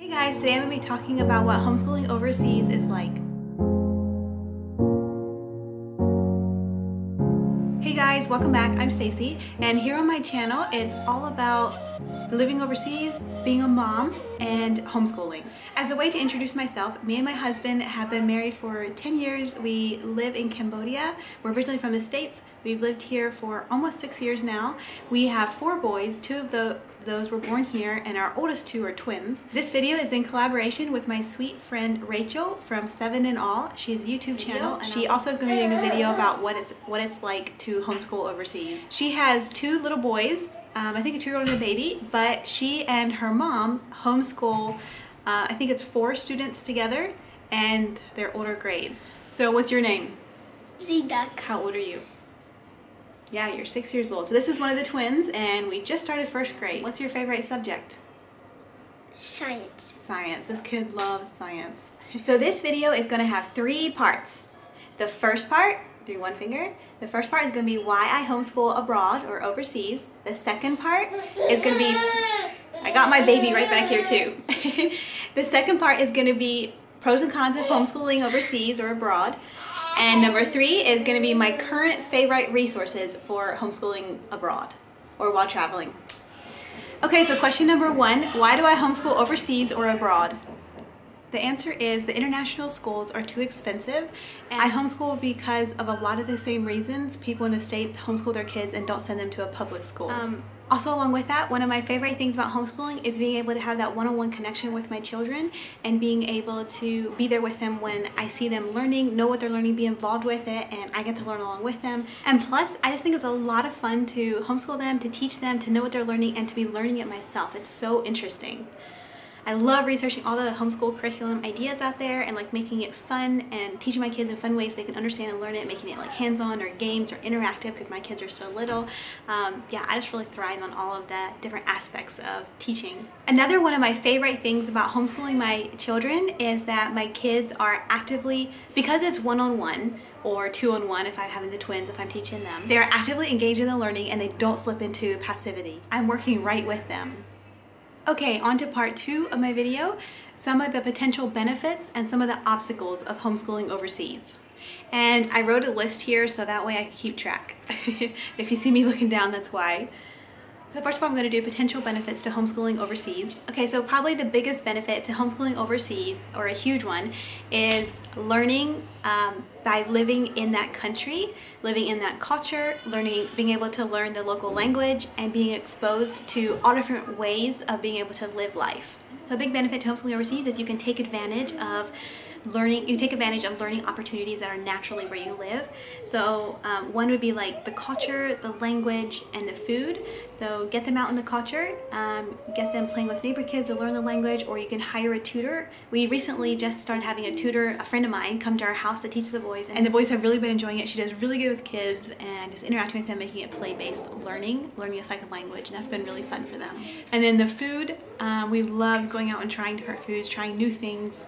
Hey guys, today I'm going to be talking about what homeschooling overseas is like. Hey guys, welcome back. I'm Stacey, and here on my channel it's all about living overseas, being a mom, and homeschooling. As a way to introduce myself, me and my husband have been married for 10 years. We live in Cambodia. We're originally from the States. We've lived here for almost 6 years now. We have 4 boys. 2 of those were born here, and our oldest 2 are twins. This video is in collaboration with my sweet friend Rachel from 7 in All. She has a YouTube channel, and she also is going to be doing a video about what it's like to homeschool overseas. She has 2 little boys, I think a 2-year-old and a baby, but she and her mom homeschool, I think it's 4 students together, and they're older grades. So what's your name? Zedek. How old are you? Yeah, you're 6 years old. So this is one of the twins, and we just started 1st grade. What's your favorite subject? Science. Science. This kid loves science. So this video is going to have 3 parts. The first part, do one finger. The first part is going to be why I homeschool abroad or overseas. The second part is going to be, I got my baby right back here too. The second part is going to be pros and cons of homeschooling overseas or abroad. And number 3 is going to be my current favorite resources for homeschooling abroad or while traveling. Okay, so question number 1, why do I homeschool overseas or abroad? The answer is the international schools are too expensive. And I homeschool because of a lot of the same reasons people in the States homeschool their kids and don't send them to a public school. Also, along with that, one of my favorite things about homeschooling is being able to have that one-on-one connection with my children and being able to be there with them when I see them learning, know what they're learning, be involved with it, and I get to learn along with them. And plus, I just think it's a lot of fun to homeschool them, to teach them, to know what they're learning, and to be learning it myself. It's so interesting. I love researching all the homeschool curriculum ideas out there and like making it fun and teaching my kids in fun ways they can understand and learn it, making it like hands-on or games or interactive because my kids are so little. Yeah, I just really thrive on all of the different aspects of teaching. Another one of my favorite things about homeschooling my children is that my kids are actively, because it's one-on-one, or 2-on-1 if I'm having the twins, if I'm teaching them, they're actively engaged in the learning and they don't slip into passivity. I'm working right with them. Okay, on to part 2 of my video, some of the potential benefits and some of the obstacles of homeschooling overseas. And I wrote a list here so that way I can keep track. If you see me looking down, that's why. So first of all, I'm going to do potential benefits to homeschooling overseas. Okay, so probably the biggest benefit to homeschooling overseas, or a huge one, is learning by living in that country, living in that culture, being able to learn the local language, and being exposed to all different ways of being able to live life. So a big benefit to homeschooling overseas is you can take advantage of learning opportunities that are naturally where you live. So one would be like the culture, the language, and the food. So get them out in the culture, get them playing with neighbor kids to learn the language, or you can hire a tutor. We recently just started having a tutor, a friend of mine, come to our house to teach the boys, and the boys have really been enjoying it. She does really good with kids and just interacting with them, making it play-based learning a second language, and that's been really fun for them. And then the food, we love going out and trying different foods, trying new things.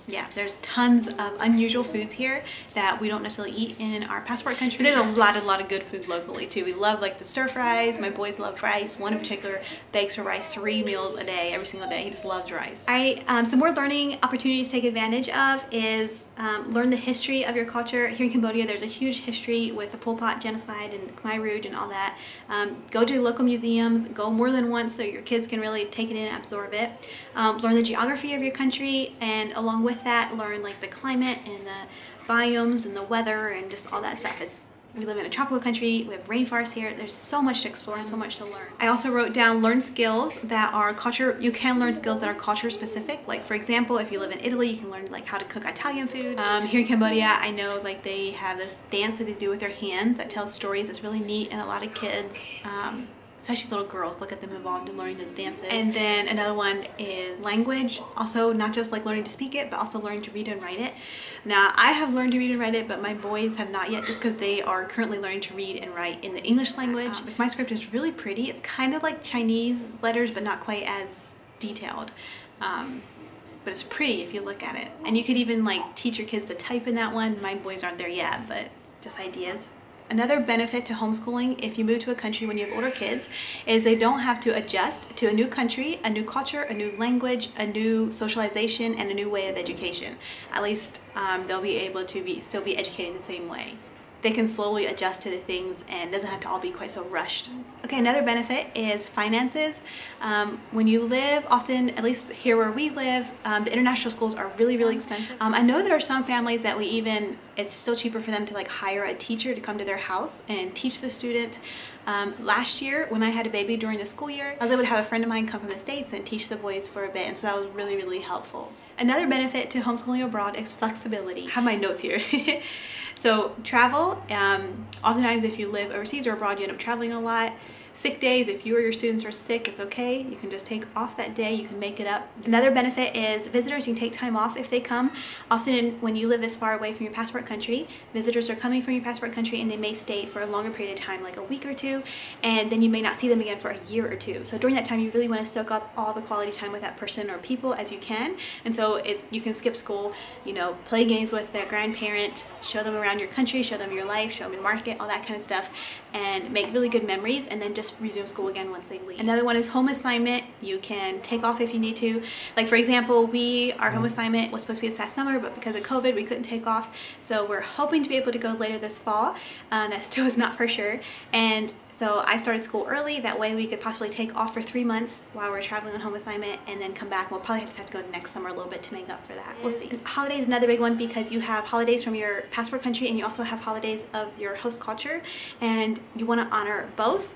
Yeah, there's tons of unusual foods here that we don't necessarily eat in our passport country. There's a lot of good food locally too. We love like the stir fries. My boys love rice. One in particular begs for rice 3 meals a day, every single day. He just loves rice. All right, some more learning opportunities to take advantage of is learn the history of your culture. Here in Cambodia, there's a huge history with the Pol Pot genocide and Khmer Rouge and all that. Go to local museums, go more than once so your kids can really take it in and absorb it. Learn the geography of your country, and along with that, learn like the climate and the biomes and the weather and just all that stuff. We live in a tropical country, we have rainforests here, there's so much to explore and so much to learn. I also wrote down learn skills that are you can learn skills that are culture specific. Like for example, if you live in Italy, you can learn like how to cook Italian food. Here in Cambodia, I know like they have this dance that they do with their hands that tells stories. It's really neat, and a lot of kids, especially little girls, look at them involved in learning those dances. And then another one is language. Also, not just like learning to speak it, but also learning to read and write it. Now, I have learned to read and write it, but my boys have not yet, just because they are currently learning to read and write in the English language. My script is really pretty. It's kind of like Chinese letters, but not quite as detailed. But it's pretty if you look at it. And you could even like teach your kids to type in that one. My boys aren't there yet, but just ideas. Another benefit to homeschooling if you move to a country when you have older kids is they don't have to adjust to a new country, a new culture, a new language, a new socialization, and a new way of education. At least they'll be able to still be educated the same way. They can slowly adjust to the things and it doesn't have to all be quite so rushed. Okay, another benefit is finances. When you live, often, at least here where we live, the international schools are really expensive. I know there are some families that it's still cheaper for them to like hire a teacher to come to their house and teach the student. Last year, when I had a baby during the school year, I was able to have a friend of mine come from the States and teach the boys for a bit, and so that was really helpful. Another benefit to homeschooling abroad is flexibility. I have my notes here. So travel, oftentimes if you live overseas or abroad, you end up traveling a lot. Sick days, if you or your students are sick, it's okay. You can just take off that day, you can make it up. Another benefit is visitors, you can take time off if they come. Often when you live this far away from your passport country, visitors are coming from your passport country and they may stay for a longer period of time, like a week or two, and then you may not see them again for a year or two. So during that time, you really want to soak up all the quality time with that person or people as you can. And so you can skip school, you know, play games with their grandparent, show them around your country, show them your life, show them your market, all that kind of stuff, and make really good memories, and then just resume school again once they leave. Another one is home assignment. You can take off if you need to. Like for example, our home assignment was supposed to be this past summer, but because of COVID, we couldn't take off. So we're hoping to be able to go later this fall. That still is not for sure. And so I started school early. That way we could possibly take off for 3 months while we're traveling on home assignment and then come back. We'll probably just have to go next summer a little bit to make up for that. We'll see. And holidays is another big one because you have holidays from your passport country and you also have holidays of your host culture, and you want to honor both.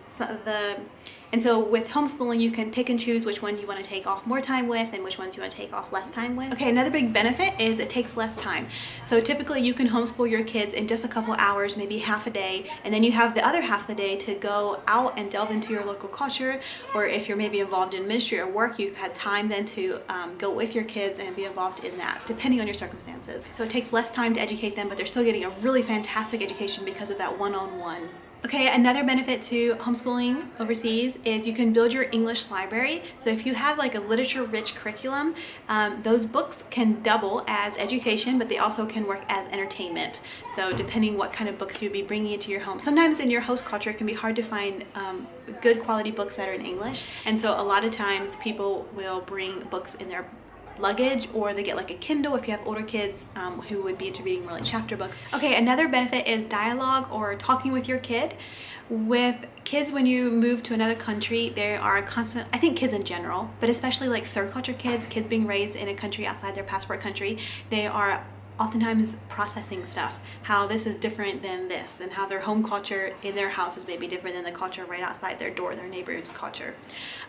And so with homeschooling, you can pick and choose which one you want to take off more time with and which ones you want to take off less time with. Okay, another big benefit is it takes less time. So typically you can homeschool your kids in just a couple hours, maybe half a day, and then you have the other half of the day to go out and delve into your local culture, or if you're maybe involved in ministry or work, you've had time then to go with your kids and be involved in that, depending on your circumstances. So it takes less time to educate them, but they're still getting a really fantastic education because of that one-on-one. Okay, another benefit to homeschooling overseas is you can build your English library. So if you have like a literature-rich curriculum, those books can double as education, but they also can work as entertainment. So depending what kind of books you'd be bringing into your home. Sometimes in your host culture, it can be hard to find good quality books that are in English. And so a lot of times people will bring books in their luggage, or they get like a Kindle if you have older kids who would be into reading more like chapter books. Okay, another benefit is dialogue or talking with your kid. With kids, when you move to another country, there are constant, I think kids in general, but especially like third culture kids being raised in a country outside their passport country, they are oftentimes processing stuff, how this is different than this, and how their home culture in their house is maybe different than the culture right outside their door, their neighbor's culture.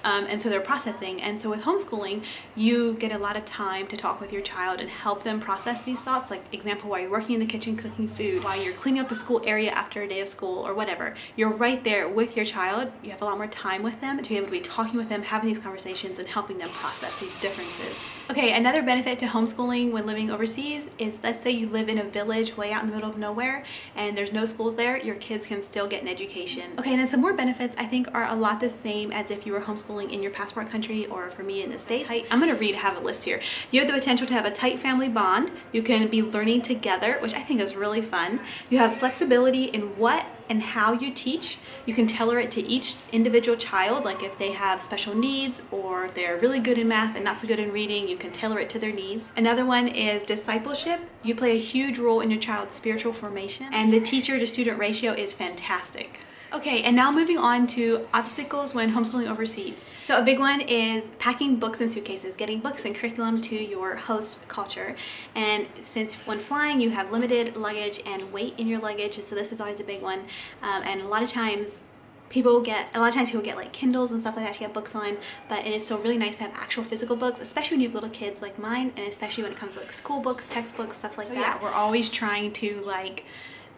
And so they're processing. And so with homeschooling, you get a lot of time to talk with your child and help them process these thoughts. Like example, while you're working in the kitchen cooking food, while you're cleaning up the school area after a day of school or whatever, you're right there with your child. You have a lot more time with them to be able to be talking with them, having these conversations, and helping them process these differences. Okay, another benefit to homeschooling when living overseas is, let's say you live in a village way out in the middle of nowhere and there's no schools there, your kids can still get an education. Okay, and then some more benefits I think are a lot the same as if you were homeschooling in your passport country, or for me in the States. I'm gonna have a list here. You have the potential to have a tight family bond. You can be learning together, which I think is really fun. You have flexibility in what and how you teach. You can tailor it to each individual child, like if they have special needs or they're really good in math and not so good in reading, you can tailor it to their needs. Another one is discipleship. You play a huge role in your child's spiritual formation, and the teacher to student ratio is fantastic. Okay, and now moving on to obstacles when homeschooling overseas. So a big one is packing books in suitcases, getting books and curriculum to your host culture. And since when flying, you have limited luggage and weight in your luggage, so this is always a big one. And a lot of times people get like Kindles and stuff like that to get books on, but it is still really nice to have actual physical books, especially when you have little kids like mine, and especially when it comes to like school books, textbooks, stuff like that. Yeah, we're always trying to like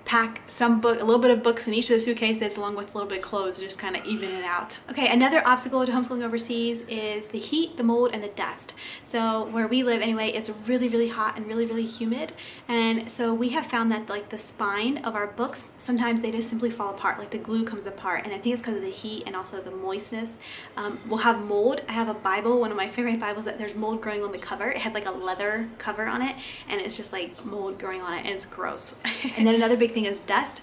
pack a little bit of books in each of the suitcases along with a little bit of clothes to just kind of even it out. Okay, another obstacle to homeschooling overseas is the heat, the mold, and the dust. So where we live anyway, it's really hot and really humid, and so we have found that like the spine of our books, sometimes they just simply fall apart, like the glue comes apart, and I think it's because of the heat and also the moistness. We'll have mold. I have a Bible, one of my favorite Bibles, that there's mold growing on the cover. It had like a leather cover on it, and it's just like mold growing on it, and it's gross. And then another big thing is dust.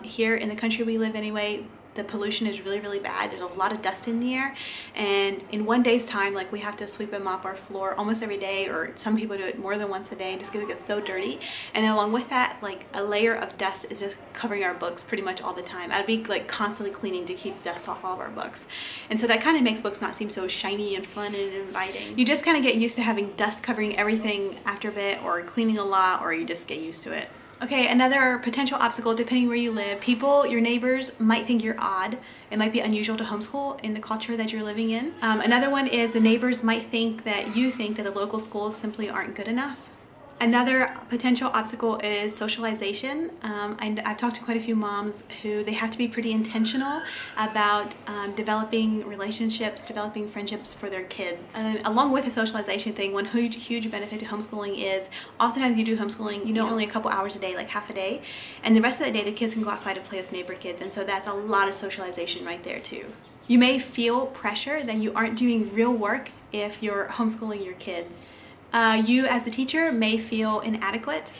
Here in the country we live anyway, the pollution is really, really bad. There's a lot of dust in the air, and in one day's time, like, we have to sweep and mop our floor almost every day, or some people do it more than once a day just because it gets so dirty. And then along with that, like, a layer of dust is just covering our books pretty much all the time. I'd be like constantly cleaning to keep dust off all of our books, and so that kind of makes books not seem so shiny and fun and inviting. You just kind of get used to having dust covering everything after a bit, or cleaning a lot, or you just get used to it. Okay, another potential obstacle, depending where you live, people, your neighbors might think you're odd. It might be unusual to homeschool in the culture that you're living in. Another one is the neighbors might think that you think that the local schools simply aren't good enough. Another potential obstacle is socialization. I've talked to quite a few moms who they have to be pretty intentional about developing relationships, developing friendships for their kids. And along with the socialization thing, one huge benefit to homeschooling is oftentimes you do homeschooling, you know, only a couple hours a day, like half a day, and the rest of the day the kids can go outside and play with neighbor kids, and so that's a lot of socialization right there too. You may feel pressure that you aren't doing real work if you're homeschooling your kids. You as the teacher may feel inadequate,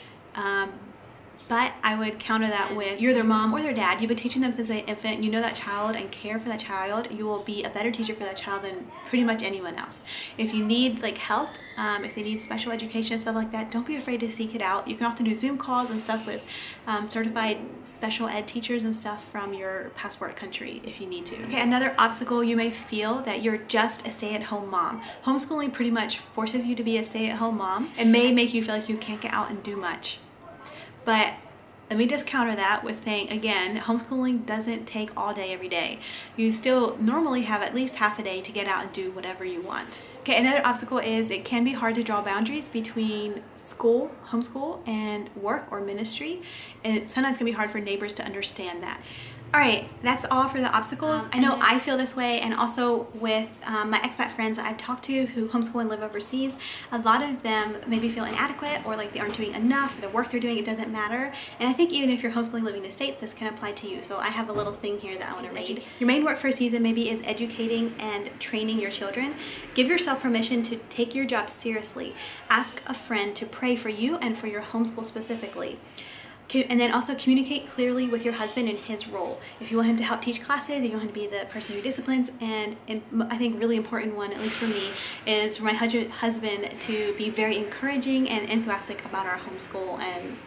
but I would counter that with you're their mom or their dad. You've been teaching them since they're an infant. You know that child and care for that child. You will be a better teacher for that child than pretty much anyone else. If you need like help, if they need special education and stuff like that, don't be afraid to seek it out. You can often do Zoom calls and stuff with certified special ed teachers and stuff from your passport country if you need to. Okay, another obstacle, you may feel that you're just a stay-at-home mom. Homeschooling pretty much forces you to be a stay-at-home mom. It may make you feel like you can't get out and do much. But let me just counter that with saying, again, homeschooling doesn't take all day every day. You still normally have at least half a day to get out and do whatever you want. Okay, another obstacle is it can be hard to draw boundaries between school, homeschool, and work or ministry. And it sometimes can be hard for neighbors to understand that. All right, that's all for the obstacles. I know I feel this way, and also with my expat friends that I've talked to who homeschool and live overseas, a lot of them maybe feel inadequate or like they aren't doing enough, or the work they're doing, it doesn't matter. And I think even if you're homeschooling living in the States, this can apply to you. So I have a little thing here that I want to read. Your main work for a season maybe is educating and training your children. Give yourself permission to take your job seriously. Ask a friend to pray for you and for your homeschool specifically. And then also communicate clearly with your husband in his role. If you want him to help teach classes, you want him to be the person who disciplines, and I think really important one, at least for me, is for my husband to be very encouraging and enthusiastic about our homeschool, and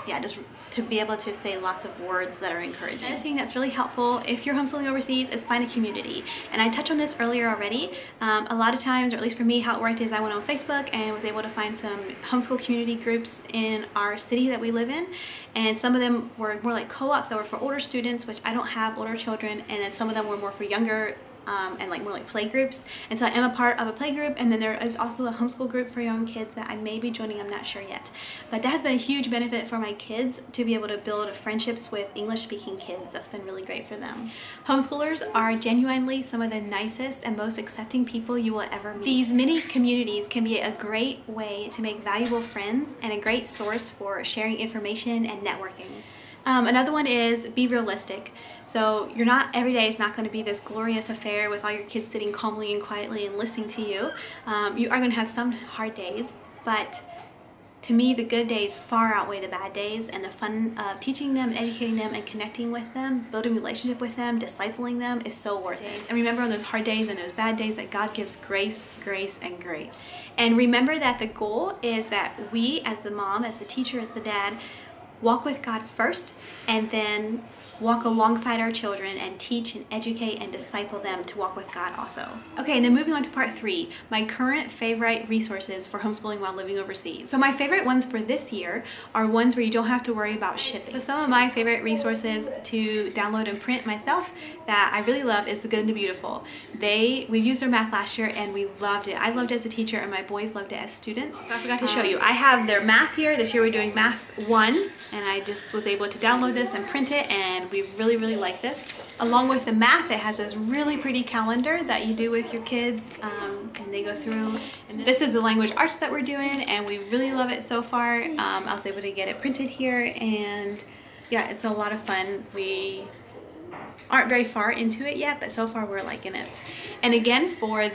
yeah, just to be able to say lots of words that are encouraging. Another thing that's really helpful if you're homeschooling overseas is find a community. And I touched on this earlier already. A lot of times, or at least for me, how it worked is I went on Facebook and was able to find some homeschool community groups in our city that we live in. And some of them were more like co-ops that were for older students, which I don't have older children, and then some of them were more for younger and like more like play groups. And so I am a part of a play group, and then there is also a homeschool group for young kids that I may be joining, I'm not sure yet. But that has been a huge benefit for my kids to be able to build friendships with English speaking kids. That's been really great for them. Homeschoolers are genuinely some of the nicest and most accepting people you will ever meet. These mini communities can be a great way to make valuable friends and a great source for sharing information and networking. Another one is be realistic. So every day is not going to be this glorious affair with all your kids sitting calmly and quietly and listening to you. You are going to have some hard days, but to me the good days far outweigh the bad days, and the fun of teaching them, educating them, and connecting with them, building a relationship with them, discipling them is so worth it. And remember on those hard days and those bad days that God gives grace, grace, and grace. And remember that the goal is that we as the mom, as the teacher, as the dad, walk with God first, and then walk alongside our children and teach and educate and disciple them to walk with God also. Okay, and then moving on to part 3, my current favorite resources for homeschooling while living overseas. So my favorite ones for this year are ones where you don't have to worry about shipping. So some of my favorite resources to download and print myself that I really love is The Good and the Beautiful. We used their math last year and we loved it. I loved it as a teacher and my boys loved it as students. So I forgot to show you. I have their math here. This year we're doing Math 1, and I just was able to download this and print it, and we really like this. Along with the math, it has this really pretty calendar that you do with your kids, and they go through. And this is the language arts that we're doing, and we really love it so far. I was able to get it printed here, and yeah, it's a lot of fun. We aren't very far into it yet, but so far we're liking it. And again, for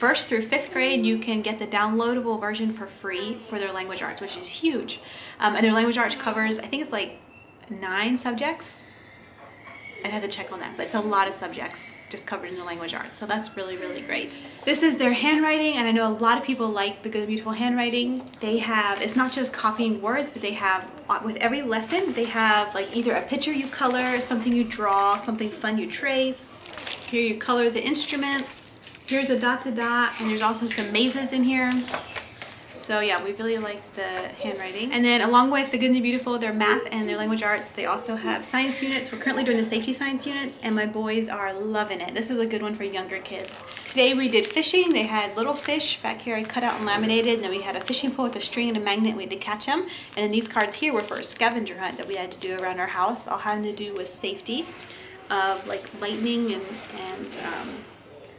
1st through 5th grade, you can get the downloadable version for free for their language arts, which is huge. And their language arts covers, I think it's like 9 subjects. I'd have to check on that, but it's a lot of subjects just covered in the language arts, so that's really, really great. This is their handwriting, and I know a lot of people like the Good and Beautiful handwriting. They have, it's not just copying words, but they have, with every lesson, they have like either a picture you color, something you draw, something fun you trace. Here you color the instruments. Here's a dot to dot, and there's also some mazes in here. So yeah, we really like the handwriting. And then along with the Good and the Beautiful, their math and their language arts, they also have science units. We're currently doing the safety science unit, and my boys are loving it. This is a good one for younger kids. Today we did fishing. They had little fish back here I cut out and laminated, and then we had a fishing pole with a string and a magnet. We had to catch them. And then these cards here were for a scavenger hunt that we had to do around our house, all having to do with safety of like lightning and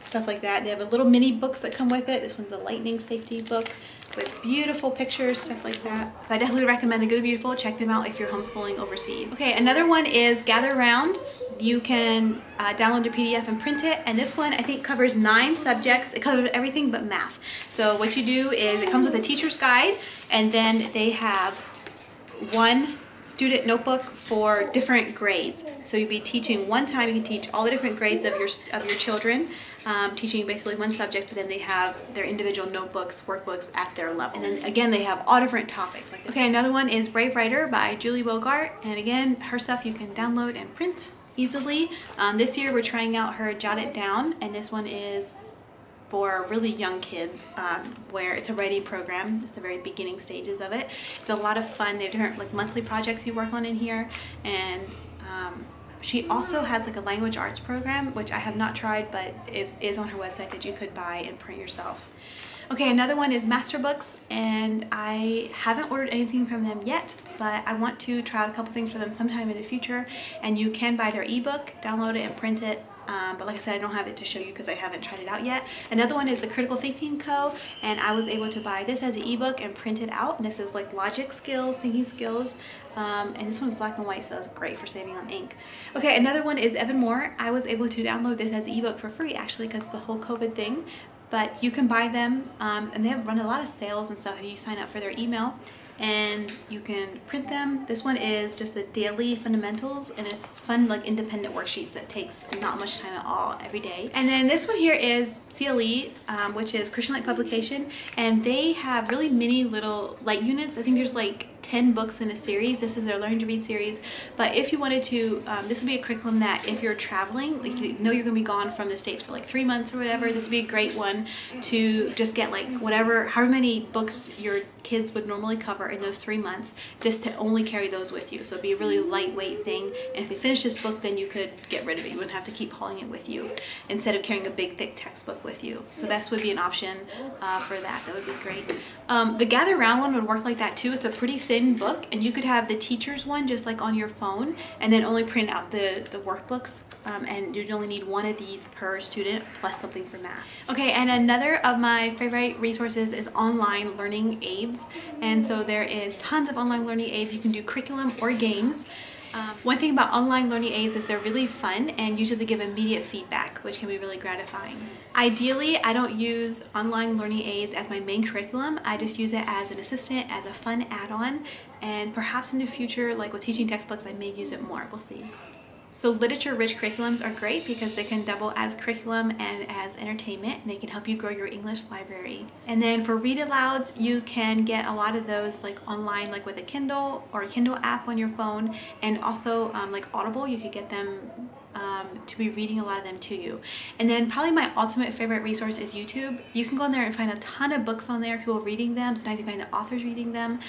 stuff like that. They have a little mini books that come with it. This one's a lightning safety book with beautiful pictures, stuff like that. So I definitely recommend the Good and Beautiful. Check them out if you're homeschooling overseas. Okay, another one is Gather Round. You can download the PDF and print it. And this one I think covers 9 subjects. It covers everything but math. So what you do is it comes with a teacher's guide, and then they have one student notebook for different grades. So you'll be teaching one time. You can teach all the different grades of your children, teaching basically one subject, but then they have their individual notebooks, workbooks at their level. And then again, they have all different topics. Okay, another one is Brave Writer by Julie Bogart. And again, her stuff you can download and print easily. This year we're trying out her Jot It Down, and this one is for really young kids, where it's a writing program. It's the very beginning stages of it. It's a lot of fun. They have different like monthly projects you work on in here, and she also has like a language arts program, which I have not tried, but it is on her website that you could buy and print yourself. Okay, another one is Master Books, and I haven't ordered anything from them yet, but I want to try out a couple things for them sometime in the future. And you can buy their ebook, download it, and print it. But like I said, I don't have it to show you because I haven't tried it out yet. Another one is the Critical Thinking Co. And I was able to buy this as an ebook and print it out. And this is like logic skills, thinking skills. And this one's black and white, so it's great for saving on ink. Okay, another one is Evan Moore. I was able to download this as an ebook for free actually because of the whole COVID thing. But you can buy them, and they have run a lot of sales and stuff if you sign up for their email. And you can print them. This one is just a daily fundamentals, and it's fun like independent worksheets that takes not much time at all every day. And then this one here is CLE, which is Christian Light Publication, and they have really mini little light units. I think there's like 10 books in a series. This is their Learn to Read series. But if you wanted to, this would be a curriculum that if you're traveling, like you know you're gonna be gone from the States for like 3 months or whatever, this would be a great one to just get like whatever, however many books your kids would normally cover in those 3 months, just to only carry those with you. So it'd be a really lightweight thing. And if they finish this book, then you could get rid of it. You wouldn't have to keep hauling it with you instead of carrying a big thick textbook with you. So this would be an option for that. That would be great. The Gather Round one would work like that too. It's a pretty thin book, and you could have the teacher's one just like on your phone, and then only print out the workbooks. And you'd only need one of these per student plus something for math. Okay, and another of my favorite resources is online learning aids. And so there is tons of online learning aids. You can do curriculum or games. One thing about online learning aids is they're really fun and usually they give immediate feedback, which can be really gratifying. Ideally, I don't use online learning aids as my main curriculum. I just use it as an assistant, as a fun add-on, and perhaps in the future, like with teaching textbooks, I may use it more. We'll see. So literature-rich curriculums are great because they can double as curriculum and as entertainment, and they can help you grow your English library. And then for read-alouds, you can get a lot of those like online, like with a Kindle or a Kindle app on your phone, and also like Audible, you could get them to be reading a lot of them to you. And then probably my ultimate favorite resource is YouTube. You can go in there and find a ton of books on there, people reading them. Sometimes you find the authors reading them.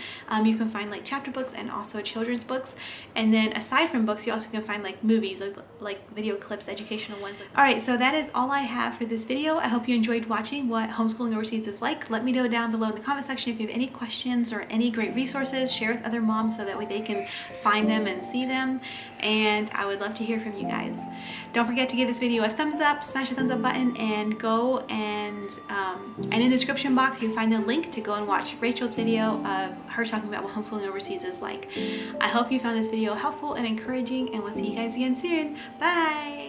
You can find like chapter books and also children's books. And then aside from books, you also can find like movies, like video clips, educational ones. Alright, so that is all I have for this video. I hope you enjoyed watching what homeschooling overseas is like. Let me know down below in the comment section if you have any questions or any great resources. Share with other moms so that way they can find them and see them. And I would love to hear from you guys. Don't forget to give this video a thumbs up, smash the thumbs up button, and go and in the description box you can find the link to go and watch Rachel's video of her talking about what homeschooling overseas is like. I hope you found this video helpful and encouraging, and we'll see you guys again soon. Bye!